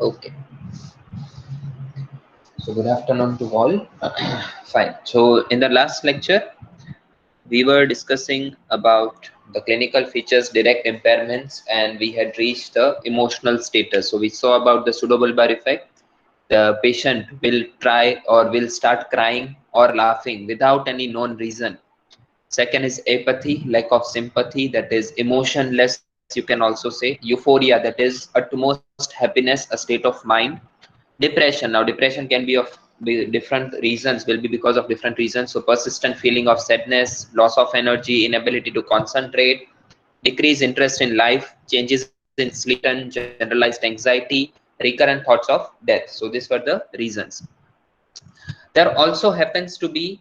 Okay, so good afternoon to all. Fine. So in the last lecture, we were discussing about the clinical features, direct impairments, and we had reached the emotional status. So we saw about the pseudobulbar effect. The patient will try or will start crying or laughing without any known reason. Second is apathy, lack of sympathy, that is emotionless, you can also say. Euphoria, that is utmost happiness, a state of mind. Depression, now depression can be different reasons, will be because of different reasons. So persistent feeling of sadness, loss of energy, inability to concentrate, decreased interest in life, changes in sleep pattern, generalized anxiety, recurrent thoughts of death. So these were the reasons. There also happens to be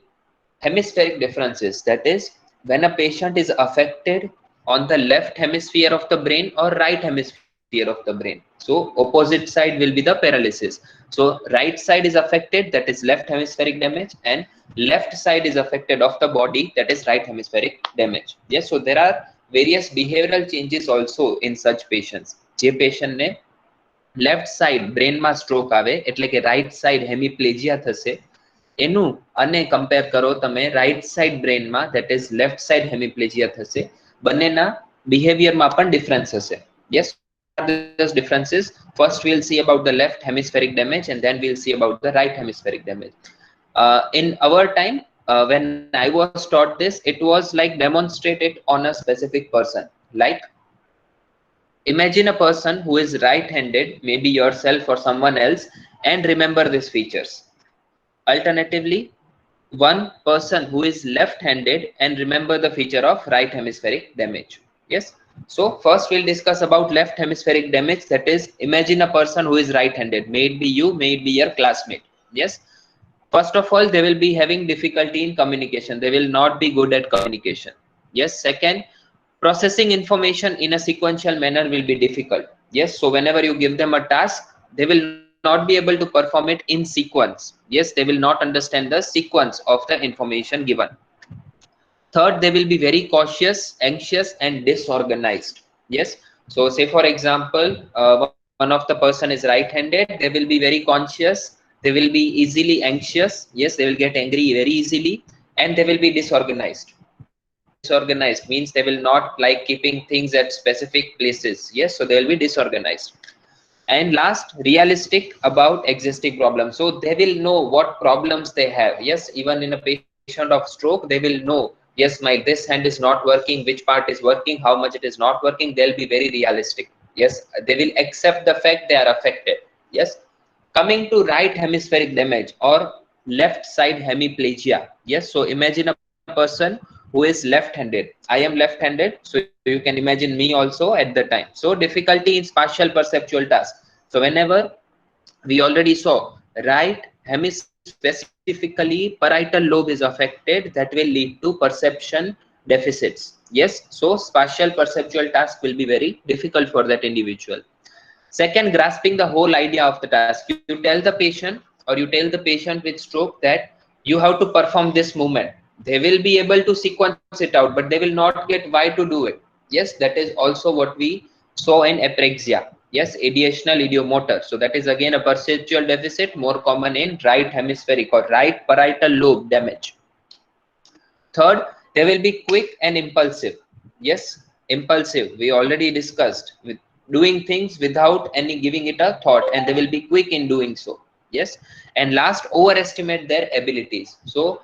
hemispheric differences, that is when a patient is affected on the left hemisphere of the brain or right hemisphere of the brain. So opposite side will be the paralysis. So right side is affected, that is left hemispheric damage, and left side is affected of the body, that is right hemispheric damage. Yes, so there are various behavioral changes also in such patients. જે patient ને left side બ્રેનમાં stroke આવે એટલે કે right side hemiplegia થશે એનું અને compare કરો તમે રાઈટ સાઈડ બ્રેનમાં that is left side hemiplegia થશે બંનેના બિહેવિયરમાં પણ ડિફરન્સ હશે. Yes, so what are these differences? First we'll see about the left hemispheric damage and then we'll see about the right hemispheric damage. In our time, when I was taught this, it was like demonstrated on a specific person. Like, imagine a person who is right-handed, maybe yourself or someone else, and remember these features. Alternatively, one person who is left-handed and remember the feature of right hemispheric damage. Yes. So first we'll discuss about left hemispheric damage. That is, imagine a person who is right-handed. May it be you, may it be your classmate. Yes. First of all, they will be having difficulty in communication. They will not be good at communication. Yes. Second, processing information in a sequential manner will be difficult. Yes. So whenever you give them a task, they will not be able to perform it in sequence. Yes. They will not understand the sequence of the information given. Third, they will be very cautious, anxious, and disorganized. Yes. So say for example, one of the person is right-handed, they will be very conscious, they will be easily anxious. Yes, they will get angry very easily, and they will be disorganized. Disorganized means they will not like keeping things at specific places. Yes, so they will be disorganized. And last, realistic about existing problems. So they will know what problems they have. Yes, even in a patient of stroke, they will know, yes, my this hand is not working, which part is working, how much it is not working. They'll be very realistic. Yes, they will accept the fact they are affected. Yes. Coming to right hemispheric damage or left side hemiplegia. Yes, so imagine a person who is left-handed. I am left-handed, so you can imagine me also at the time. So difficulty in spatial perceptual task. So whenever we already saw right hemisphere, specifically parietal lobe is affected, that will lead to perception deficits. Yes, so spatial perceptual task will be very difficult for that individual. Second, grasping the whole idea of the task. You tell the patient or you tell the patient with stroke that you have to perform this movement. They will be able to sequence it out, but they will not get why to do it. Yes, that is also what we saw in apraxia. Yes, ideational idiomotor. So that is again a perceptual deficit, more common in right hemispheric or right parietal lobe damage. Third, they will be quick and impulsive. Yes, impulsive. We already discussed with doing things without any giving it a thought, and they will be quick in doing so. Yes, and last, overestimate their abilities. So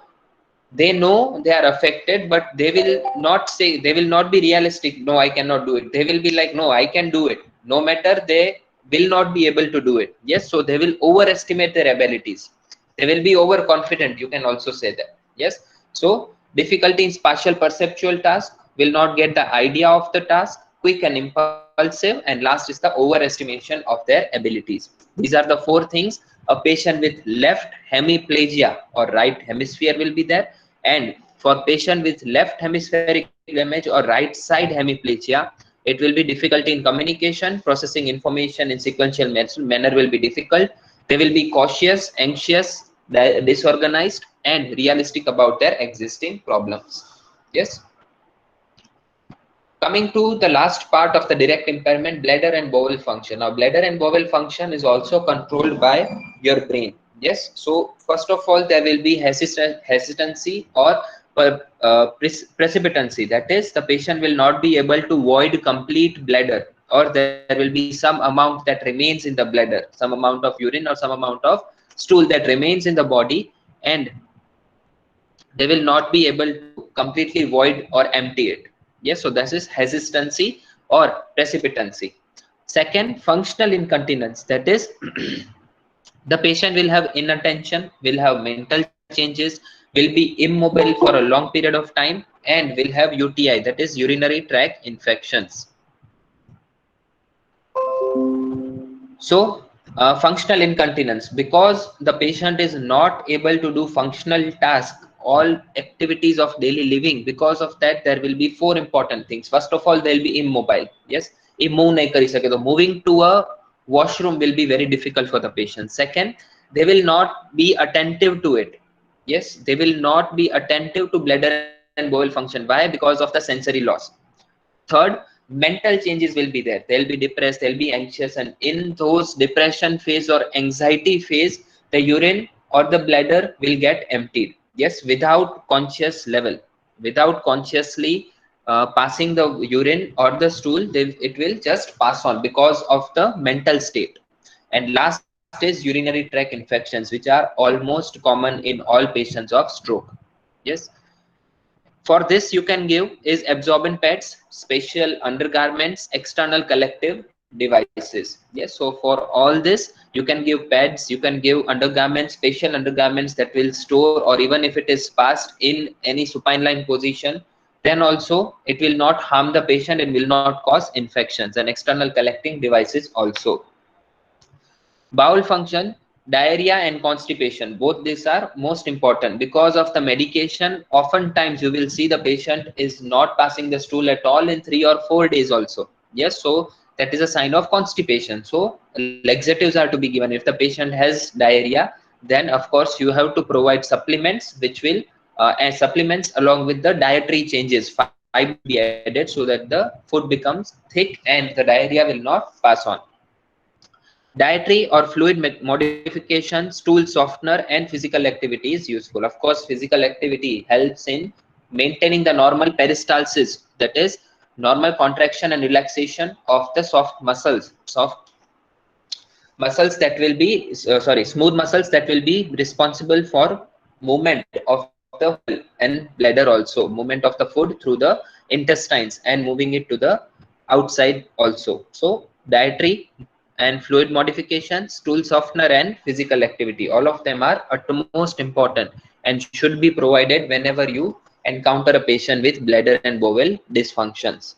they know they are affected, but they will not say, they will not be realistic. No, I cannot do it. They will be like, no, I can do it. No matter they will not be able to do it. Yes, so they will overestimate their abilities. They will be overconfident. You can also say that. Yes, so difficulty in spatial perceptual task, will not get the idea of the task, quick and impulsive, and last is the overestimation of their abilities. These are the four things a patient with left hemiplegia or right hemisphere will be there. And for patient with left hemispheric damage or right side hemiplegia, it will be difficulty in communication, processing information in sequential manner will be difficult. They will be cautious, anxious, disorganized, and realistic about their existing problems. Yes. Coming to the last part of the direct impairment, bladder and bowel function. Now, bladder and bowel function is also controlled by your brain. Yes. So, first of all, there will be hesitancy or precipitancy. That is, the patient will not be able to void complete bladder, or there will be some amount that remains in the bladder, some amount of urine or some amount of stool that remains in the body, and they will not be able to completely void or empty it. Yes, so this is hesitancy or precipitancy. Second, functional incontinence. That is, the patient will have inattention, will have mental changes, will be immobile for a long period of time, and will have UTI, that is urinary tract infections. So, functional incontinence, because the patient is not able to do functional tasks, all activities of daily living. Because of that, there will be four important things. First of all, they will be immobile. Yes, move nahi kari sake, so moving to a washroom will be very difficult for the patient. Second, they will not be attentive to it. Yes, they will not be attentive to bladder and bowel function. Why? Because of the sensory loss. Third, mental changes will be there. They'll be depressed, they'll be anxious, and in those depression phase or anxiety phase, the urine or the bladder will get emptied. Yes, without conscious level, without consciously passing the urine or the stool, it will just pass on because of the mental state. And last is urinary tract infections, which are almost common in all patients of stroke. Yes. For this, you can give is absorbent pads, special undergarments, external collective devices. Yes, so for all this, you can give pads, you can give undergarments, special undergarments that will store, or even if it is passed in any supine line position, then also it will not harm the patient and will not cause infections, and external collecting devices also. Bowel function, diarrhea and constipation, both these are most important. Because of the medication, oftentimes you will see the patient is not passing the stool at all in 3 or 4 days also. Yes, so that is a sign of constipation. So laxatives are to be given. If the patient has diarrhea, then of course you have to provide supplements, which will and supplements along with the dietary changes. Fiber will be added so that the food becomes thick and the diarrhea will not pass on. Dietary or fluid modification, stool softener, and physical activity is useful. Of course, physical activity helps in maintaining the normal peristalsis, that is normal contraction and relaxation of the soft muscles, soft muscles that will be smooth muscles that will be responsible for movement of the bowel and bladder, also movement of the food through the intestines and moving it to the outside also. So dietary and fluid modification, stool softener, and physical activity, all of them are utmost important and should be provided whenever you encounter a patient with bladder and bowel dysfunctions.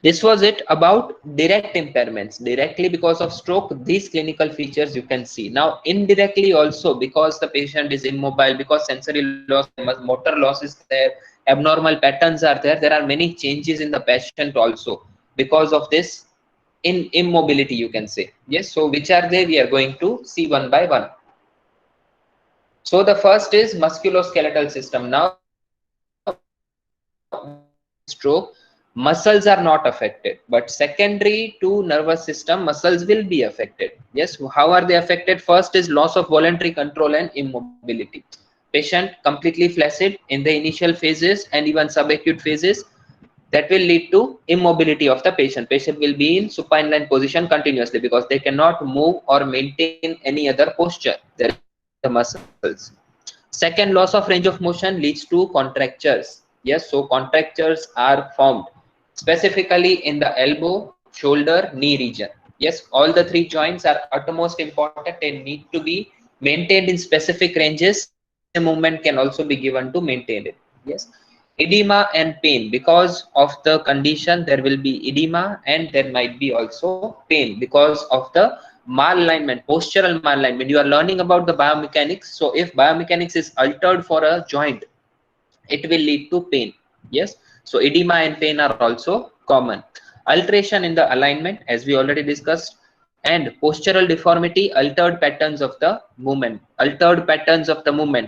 This was it about direct impairments. Directly because of stroke, these clinical features you can see. Now indirectly also, because the patient is immobile, because sensory loss, motor loss is there, abnormal patterns are there, there are many changes in the patient also because of this in immobility, you can say. Yes, so which are they? We are going to see one by one. So the first is musculoskeletal system. Now stroke, muscles are not affected, but secondary to nervous system, muscles will be affected. Yes, how are they affected? First is loss of voluntary control and immobility. Patient completely flaccid in the initial phases and even subacute phases, that will lead to immobility of the patient. Patient will be in supine line position continuously because they cannot move or maintain any other posture. There is no movement in the muscles. Second, loss of range of motion leads to contractures. Yes, so contractures are formed specifically in the elbow, shoulder, knee region. Yes, all the three joints are utmost important and need to be maintained in specific ranges. Such a movement can also be given to maintain it. Yes, edema and pain. Because of the condition, there will be edema and there might be also pain because of the malalignment, postural malalignment. You are learning about the biomechanics. So if biomechanics is altered for a joint, it will lead to pain. Yes, so edema and pain are also common. Alteration in the alignment, as we already discussed, and postural deformity, altered patterns of the movement,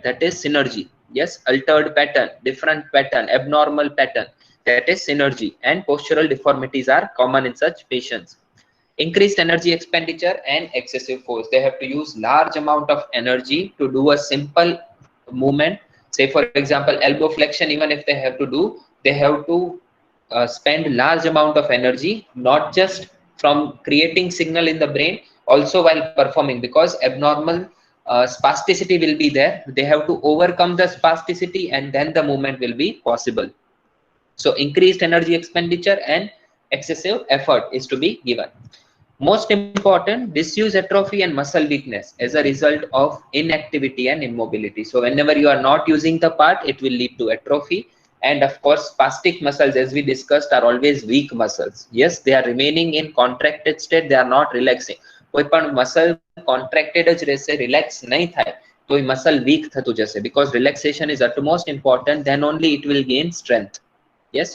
that is synergy. Yes, altered pattern, different pattern, abnormal pattern. that is synergy, and postural deformities are common in such patients. Increased energy expenditure and excessive force. They have to use large amount of energy to do a simple movement. Say for example, elbow flexion, even if they have to do, they have to spend large amount of energy, not just from creating signal in the brain, also while performing, because abnormal spasticity will be there. They have to overcome the spasticity and then the movement will be possible. So increased energy expenditure and excessive effort is to be given. Most important, disuse atrophy and muscle weakness as a result of inactivity and immobility. So whenever you are not using the part, it will lead to atrophy. And of course, spastic muscles, as we discussed, are always weak muscles. Yes, they are remaining in contracted state, they are not relaxing. કોઈ પણ muscle contracted જ રહેશે, relax નહીં થાય તો એ muscle weak થતું જશે, because relaxation is utmost important, then only it will gain strength. Yes.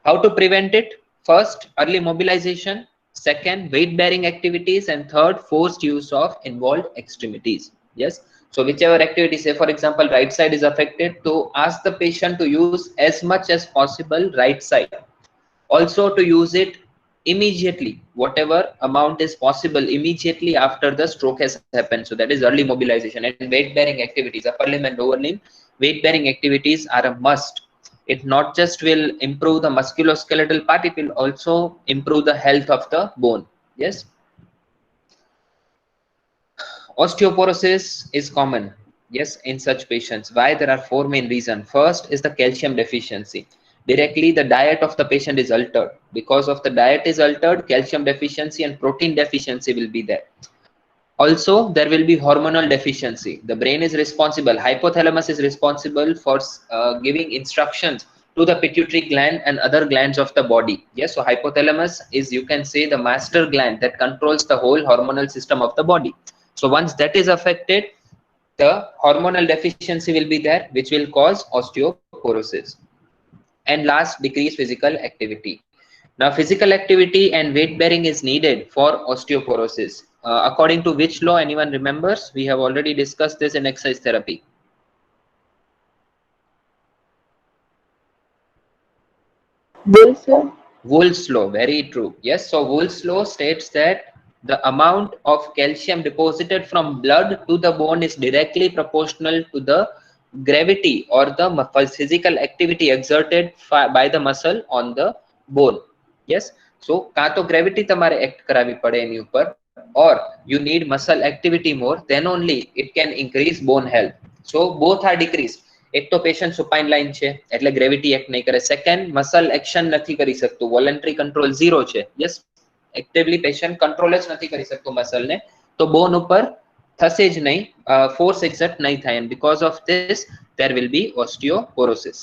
How to prevent it? First, early mobilization. Second, weight bearing activities. And third, forced use of involved extremities. Yes. So whichever activity, say for example, right side is affected, to ask the patient to use as much as possible right side. Also to use it immediately, whatever amount is possible immediately after the stroke has happened. So that is early mobilization. And weight bearing activities, upper limb and lower limb weight bearing activities are a must. It not just will improve the musculoskeletal part, it will also improve the health of the bone. Yes. Osteoporosis is common, yes, in such patients. Why? There are four main reasons. First is the calcium deficiency. Directly the diet of the patient is altered. Because of the diet is altered, calcium deficiency and protein deficiency will be there. Also, there will be hormonal deficiency. The brain is responsible, hypothalamus is responsible for giving instructions to the pituitary gland and other glands of the body. Yes, so hypothalamus is, you can say, the master gland that controls the whole hormonal system of the body. So once that is affected, the hormonal deficiency will be there, which will cause osteoporosis. And last, decreased physical activity. Now, physical activity and weight bearing is needed for osteoporosis. According to which law? Anyone remembers? We have already discussed this in exercise therapy. Wolff's law, very true. Yes, so Wolff's law states that the amount of calcium deposited from blood to the bone is directly proportional to the gravity or the physical activity exerted by the muscle on the bone. Yes, so કાં તો gravity તમારે act કરાવી પડે એની ઉપર, or you need muscle activity more, then only it can increase bone health. So both are decreased. એક તો patient સુપાઇન line છે એટલે ગ્રેવિટી એક્ટ નહીં કરે. સેકન્ડ, મસલ એક્શન નથી કરી શકતું, વોલન્ટરી કંટ્રોલ 0 છે. યસ, એક્ટિવલી પેશન્ટ કંટ્રોલ જ નથી કરી શકતું મસલને, તો બોન ઉપર થશે જ નહીં, ફોર્સ એક્સર્ટ નહીં થાય, and because of this there will be osteoporosis.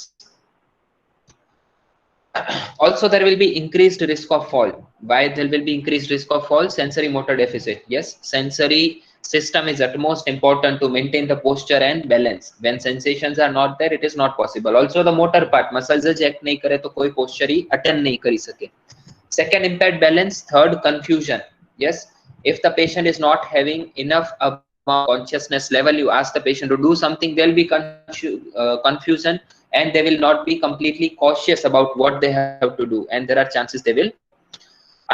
Also, there will be increased risk of fall. Why there will be increased risk of fall? Sensory motor deficit. Yes, sensory system is utmost important to maintain the posture and balance. When sensations are not there, it is not possible. Also the motor part, muscles જ act નહીં કરે તો કોઈ posture attend નહીં કરી શકે. Second, impaired balance. Third, confusion. Yes, if the patient is not having enough consciousness level, you ask the patient to do something, there will be confusion, and they will not be completely cautious about what they have to do, and there are chances they will.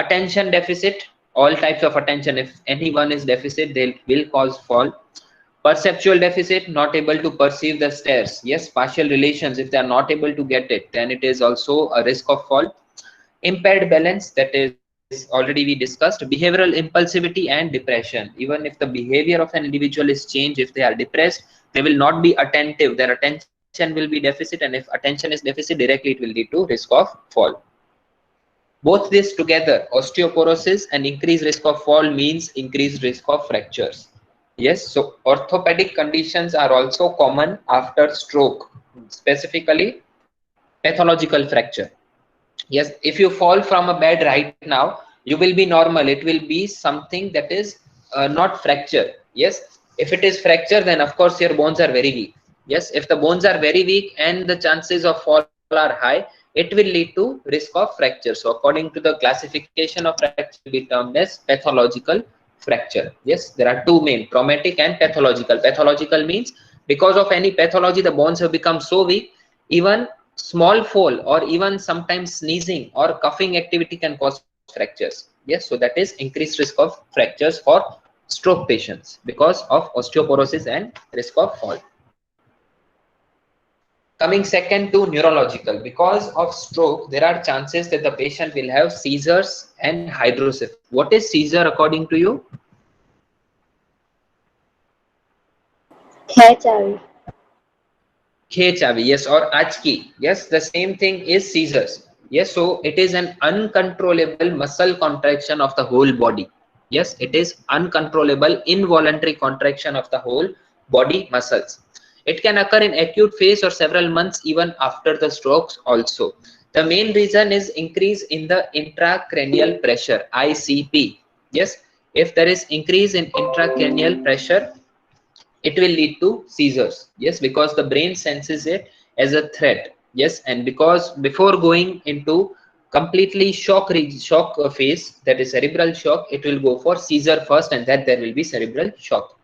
Attention deficit, all types of attention, if anyone is deficit, they will cause fall. Perceptual deficit, not able to perceive the stairs. Yes, partial relations, if they are not able to get it, then it is also a risk of fall. Impaired balance, that is already we discussed. Behavioral impulsivity and depression. Even if the behavior of an individual is changed, if they are depressed, they will not be attentive, their attention will be deficit, and if attention is deficit, directly it will lead to risk of fall. Both this together, osteoporosis and increased risk of fall, means increased risk of fractures. Yes, so orthopedic conditions are also common after stroke, specifically pathological fracture. Yes, if you fall from a bed right now, you will be normal, it will be something that is not fracture. Yes, if it is fracture, then of course your bones are very weak. Yes, if the bones are very weak and the chances of fall are high, it will lead to risk of fracture. So according to the classification of fracture, will be termed as pathological fracture. Yes, there are two main, traumatic and pathological. Pathological means because of any pathology the bones have become so weak, even small fall or even sometimes sneezing or coughing activity can cause fractures. Yes, so that is increased risk of fractures for stroke patients because of osteoporosis and risk of fall. Coming second to neurological, because of stroke, there are chances that the patient will have seizures and hydrocephalus. What is seizure according to you? Khechavi. Khechavi, yes, or achki. Yes, the same thing is seizures. Yes, so it is an uncontrollable muscle contraction of the whole body. Yes, it is uncontrollable involuntary contraction of the whole body muscles. It can occur in acute phase or several months even after the strokes also. The main reason is increase in the intracranial pressure, ICP. Yes, if there is increase in intracranial pressure, it will lead to seizures. Yes, because the brain senses it as a threat. Yes, and because before going into completely shock phase, that is cerebral shock, it will go for seizure first, and then there will be cerebral shock.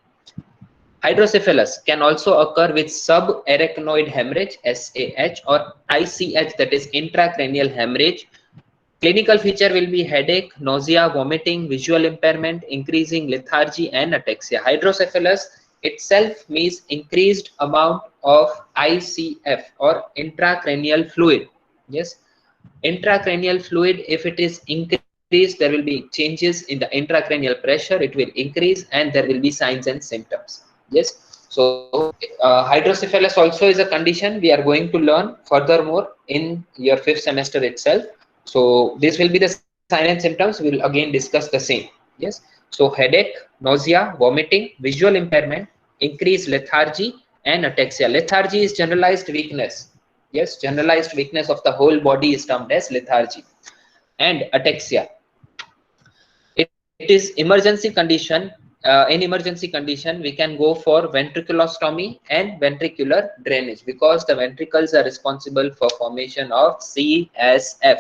Hydrocephalus can also occur with subarachnoid hemorrhage, SAH, or ICH, that is intracranial hemorrhage. Clinical feature will be headache, nausea, vomiting, visual impairment, increasing lethargy, and ataxia. Hydrocephalus itself means increased amount of ICF or intracranial fluid. Yes, intracranial fluid, if it is increased, there will be changes in the intracranial pressure, it will increase, and there will be signs and symptoms. Yes, so hydrocephalus also is a condition we are going to learn furthermore in your 5th semester itself. So this will be the sign and symptoms. We will again discuss the same. Yes, so headache, nausea, vomiting, visual impairment, increased lethargy, and ataxia. Lethargy is generalized weakness. Yes, generalized weakness of the whole body is termed as lethargy. And ataxia, it is emergency condition. In emergency condition, we can go for ventriculostomy and ventricular drainage, because the ventricles are responsible for formation of CSF.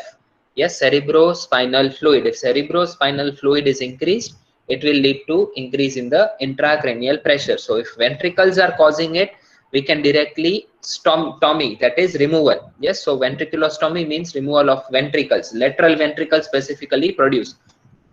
Yes, cerebrospinal fluid. If cerebrospinal fluid is increased, it will lead to increase in the intracranial pressure. So if ventricles are causing it, we can directly stomy, that is removal. Yes, so ventriculostomy means removal of ventricles. Lateral ventricles specifically produce.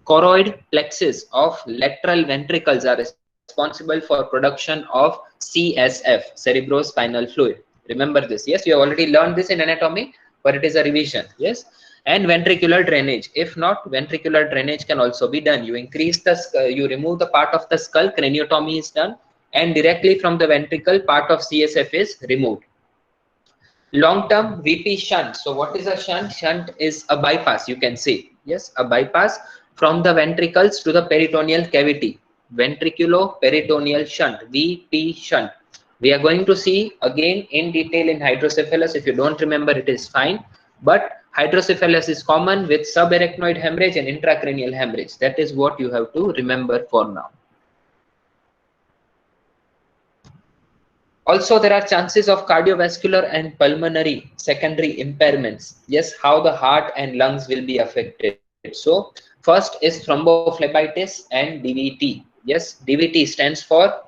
Choroid plexus of lateral ventricles are responsible for production of CSF, cerebrospinal fluid. Remember this. Yes, you have already learned this in anatomy, but it is a revision. Yes, and ventricular drainage. If not, ventricular drainage can also be done. You increase the you remove the part of the skull, craniotomy is done, and directly from the ventricle, part of CSF is removed. Long-term VP shunt. So what is a shunt? Shunt is a bypass, you can say. Yes, a bypass from the ventricles to the peritoneal cavity. Ventriculoperitoneal shunt, VP shunt. We are going to see again in detail in hydrocephalus. If you don't remember, it is fine. But hydrocephalus is common with subarachnoid hemorrhage and intracranial hemorrhage. That is what you have to remember for now. Also, there are chances of cardiovascular and pulmonary secondary impairments. Yes, how the heart and lungs will be affected. So, first is thrombophlebitis and DVT. Yes, DVT stands for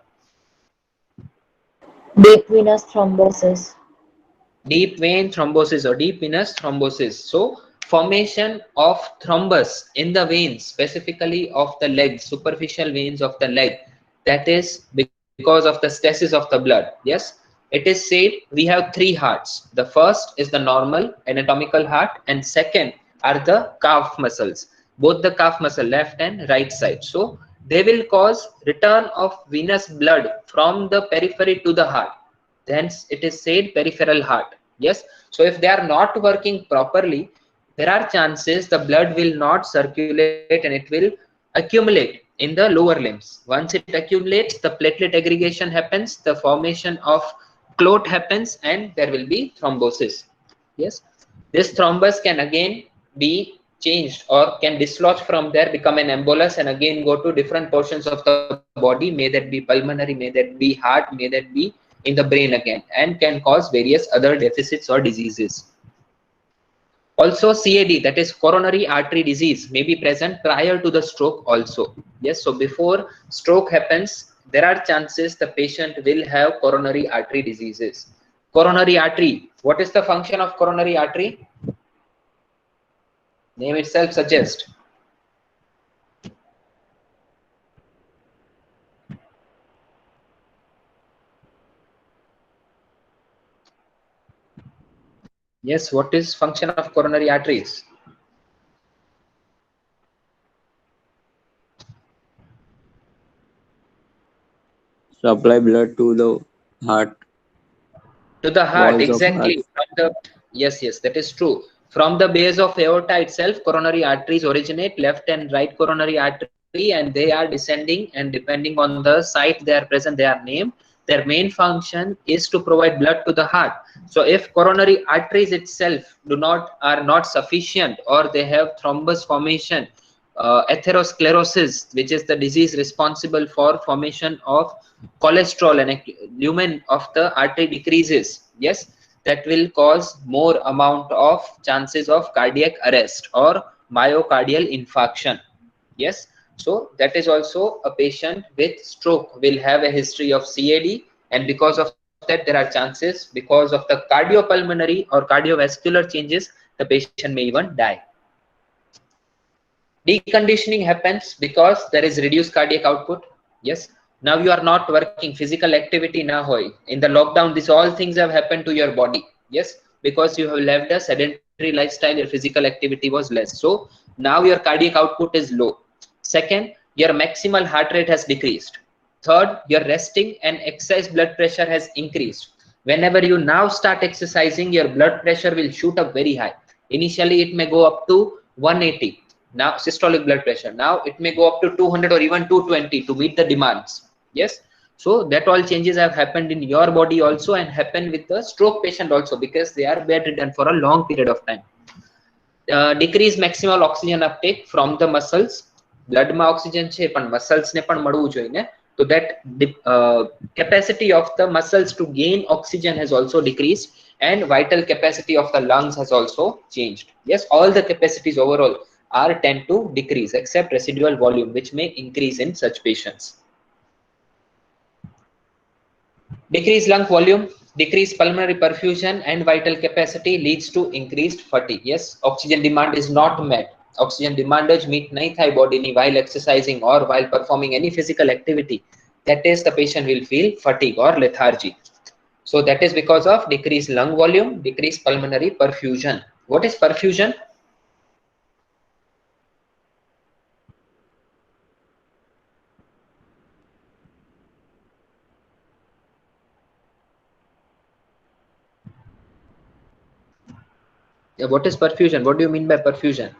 Deep venous thrombosis. deep vein thrombosis or deep venous thrombosis. So, formation of thrombus in the veins, specifically of the leg, superficial veins of the leg, that is because of the stasis of the blood. Yes, it is said we have 3 hearts. The first is the normal anatomical heart, and second are the calf muscles, both the calf muscle left and right side. So they will cause return of venous blood from the periphery to the heart. Hence it is said peripheral heart. Yes, so if they are not working properly, there are chances the blood will not circulate and it will accumulate in the lower limbs. Once it accumulates, the platelet aggregation happens, the formation of clot happens, and there will be thrombosis. Yes, this thrombus can again be changed or can dislodge from there, become an embolus, and again go to different portions of the body, may that be pulmonary, may that be heart, may that be in the brain again, and can cause various other deficits or diseases. Also, CAD, that is coronary artery disease, may be present prior to the stroke also. Yes, so before stroke happens, there are chances the patient will have coronary artery diseases. Coronary artery. What is the function of coronary artery? Name itself suggests. Yes, what is function of coronary arteries? Supply blood to the heart, To the heart, walls of heart. exactly. From the, yes, that is true. From the base of aorta itself, coronary arteries originate, left and right coronary artery, and they are descending, and depending on the site they are present, they are named. Their main function is to provide blood to the heart. So if coronary arteries itself are not sufficient, or they have thrombus formation, atherosclerosis, which is the disease responsible for formation of cholesterol, and lumen of the artery decreases, yes, that will cause more amount of chances of cardiac arrest or myocardial infarction. Yes, so that is also a patient with stroke will have a history of CAD, and because of that there are chances, because of the cardiopulmonary or cardiovascular changes, the patient may even die. Deconditioning happens because there is reduced cardiac output. Yes, now you are not working, physical activity na hoy. In the lockdown, these all things have happened to your body. Yes, because you have lived a sedentary lifestyle, your physical activity was less, so now your cardiac output is low. Second, your maximal heart rate has decreased. Third, your resting and exercise blood pressure has increased. Whenever you now start exercising, your blood pressure will shoot up very high. Initially it may go up to 180, now systolic blood pressure, now it may go up to 200 or even 220 to meet the demands. Yes, so that all changes have happened in your body also, and happen with the stroke patient also, because they are bedridden for a long period of time. Decrease maximal oxygen uptake from the muscles. Blood માં oxygen છે પણ muscles ને પણ મળવું જોઈએ ને, so that the capacity of the muscles to gain oxygen has also decreased, and vital capacity of the lungs has also changed. Yes, all the capacities overall are tend to decrease except residual volume, which may increase in such patients. Decreased lung volume, decreased pulmonary perfusion and vital capacity leads to increased fatigue. Yes, oxygen demand is not met. Oxygen demand જ meet nahi થાય body ni while exercising or while performing any physical activity. That is, the patient will feel fatigue or lethargy. So that is because of decreased lung volume, decreased pulmonary perfusion. What is perfusion? Yeah, what is perfusion? What do you mean by perfusion?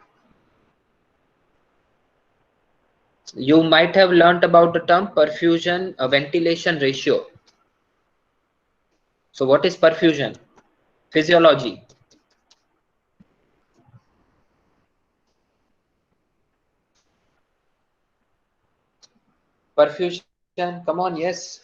You might have learnt about the term perfusion ventilation ratio. So what is perfusion? Physiology. Perfusion, come on, yes.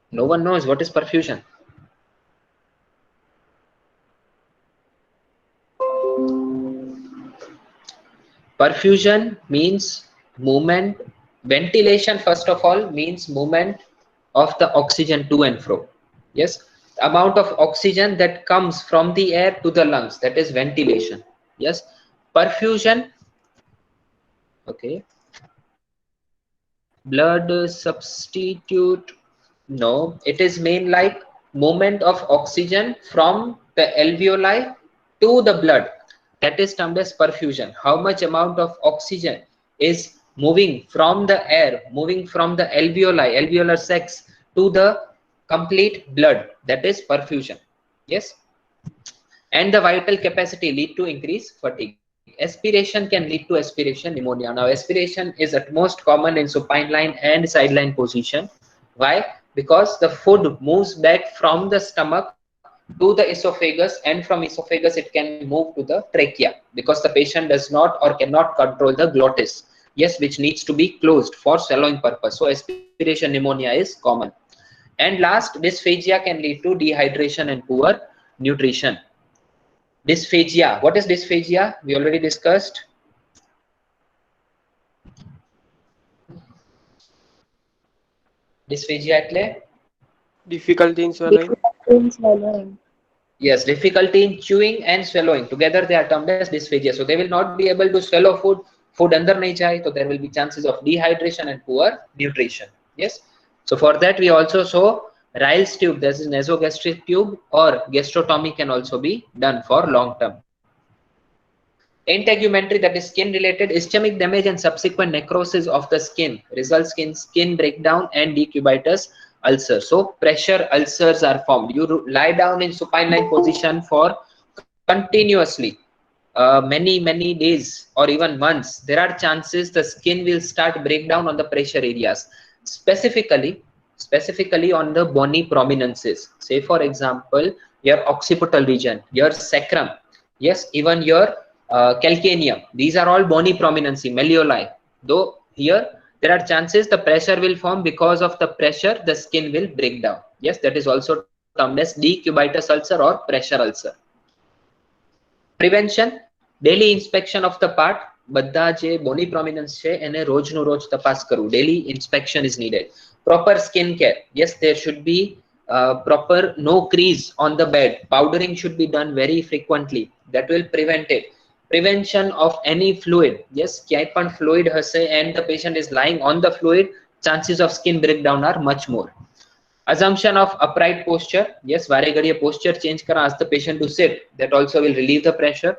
No one knows what is perfusion. Perfusion means movement. Ventilation, first of all, means movement of the oxygen to and fro. Yes, the amount of oxygen that comes from the air to the lungs, that is ventilation. Yes, perfusion. Okay, blood substitute. No, it is main like movement of oxygen from the alveoli to the blood. That is termed as perfusion. How much amount of oxygen is moving from the air, moving from the alveoli, alveolar sacs to the complete blood. That is perfusion. Yes. And the vital capacity lead to increased fatigue. Aspiration can lead to aspiration pneumonia. Now aspiration is at most common in supine line and sideline position. Why? Because the food moves back from the stomach to the esophagus, and from esophagus it can move to the trachea, because the patient does not or cannot control the glottis, yes, which needs to be closed for swallowing purpose. So aspiration pneumonia is common. And last, dysphagia can lead to dehydration and poor nutrition. Dysphagia. What is dysphagia? We already discussed. Dysphagia એટલે Difficulty in swallowing. Difficulty in swallowing. yes, difficulty in chewing and swallowing. Together they are termed as dysphagia. So they will not be able to swallow food. Food andar nahi jai, so there will be chances of dehydration and poor nutrition. Yes. So for that we also saw Ryle's tube. This is nasogastric tube, or gastrotomy can also be done for long term. Integumentary, that is skin related. Ischemic damage and subsequent necrosis of the skin results in skin breakdown and decubitus ulcer. So pressure ulcers are formed. You lie down in supine position for continuously many days or even months. There are chances the skin will start breakdown on the pressure areas, specifically on the bony prominences. Say for example your occipital region, your sacrum, yes, even your calcaneum. These are all bony prominency, malleoli. Though here there are chances the pressure will form. Because of the pressure the skin will break down. Yes, that is also termed as decubitus ulcer or pressure ulcer. Prevention, daily inspection of the part. બધા જે bony prominence છે એને રોજનું રોજ તપાસ કરવું. Daily inspection is needed. Proper skin care. Yes, there should be proper no crease on the bed. Powdering should be done very frequently. That will prevent it. Prevention of any fluid. Yes, ક્યાંય પણ fluid હશે and the patient is lying on the fluid, chances of skin breakdown are much more. Assumption of upright posture. Yes, વારે ઘડીએ posture change કરા, ask the patient to sit. That also will relieve the pressure.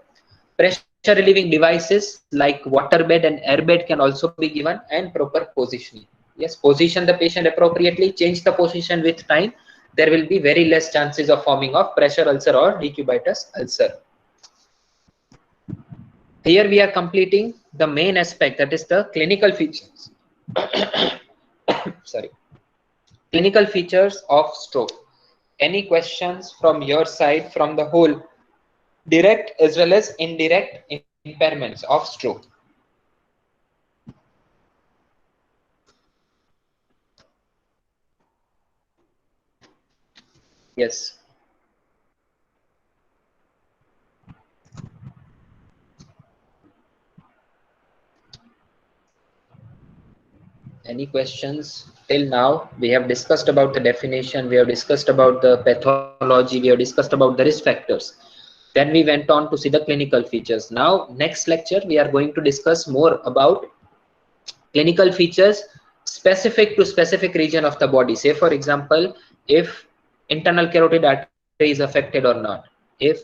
Pressure relieving devices like water bed and air bed can also be given, and proper positioning. Yes, position the patient appropriately, change the position with time. There will be very less chances of forming of pressure ulcer or decubitus ulcer. Here we are completing the main aspect, that is the clinical features. Sorry. Clinical features of stroke. Any questions from your side from the whole direct as well as indirect impairments of stroke? Yes. Any questions? Till now we have discussed about the definition, we have discussed about the pathology, we have discussed about the risk factors. Then we went on to see the clinical features. Now next lecture we are going to discuss more about clinical features specific to specific region of the body. Say for example, if internal carotid artery is affected or not, if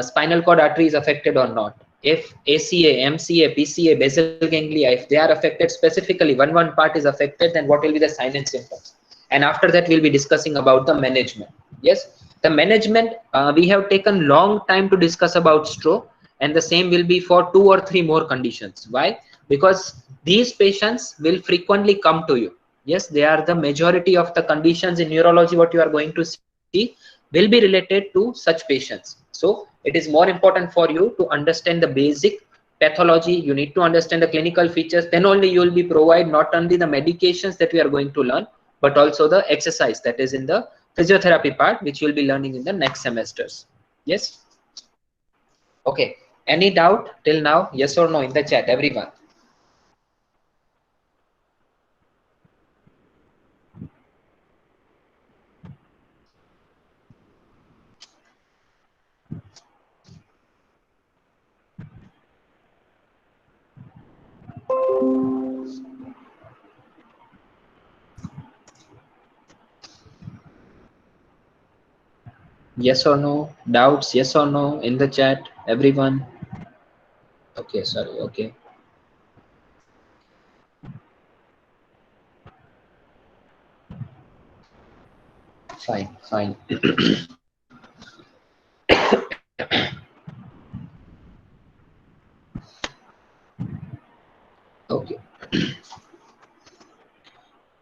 spinal cord artery is affected or not, if ACA, MCA, PCA, basal ganglia, if they are affected specifically, one part is affected, then what will be the sign and symptoms? And after that we'll be discussing about the management. Yes, the management, we have taken long time to discuss about stroke, and the same will be for 2 or 3 more conditions. Why? Because these patients will frequently come to you. Yes, they are the majority of the conditions in neurology what you are going to see will be related to such patients. So it is more important for you to understand the basic pathology. You need to understand the clinical features. Then only you will be provide not only the medications that we are going to learn, but also the exercise that is in the physiotherapy part, which you will be learning in the next semesters. Yes. Okay. Any doubt till now? Yes or no in the chat, everyone? Yes or no? Doubts? Yes or no in the chat, everyone? Okay, sorry. Okay. Fine. Okay.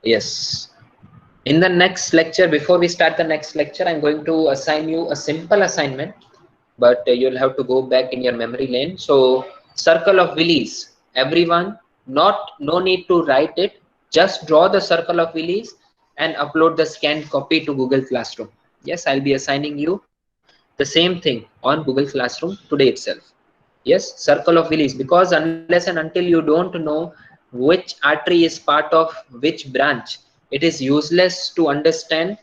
Yes. In the next lecture, before we start the next lecture, I'm going to assign you a simple assignment, but you'll have to go back in your memory lane. So circle of Willis, everyone, no need to write it, just draw the circle of Willis and upload the scanned copy to Google Classroom. Yes, I'll be assigning you the the same thing on Google Classroom today itself. Yes, circle of Willis, because unless and until you don't know which artery is part of which branch, it is useless to understand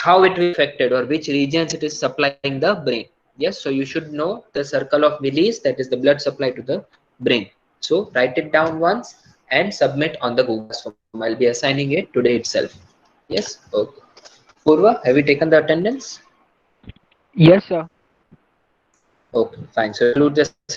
how it will be affected or which regions it is supplying the brain. Yes, so you should know the circle of Willis, that is the blood supply to the brain. So write it down once and submit on the Google Classroom. I'll be assigning it today itself. Yes, okay. Purva, have you taken the attendance? Yes, sir. Okay, fine. So conclude the session.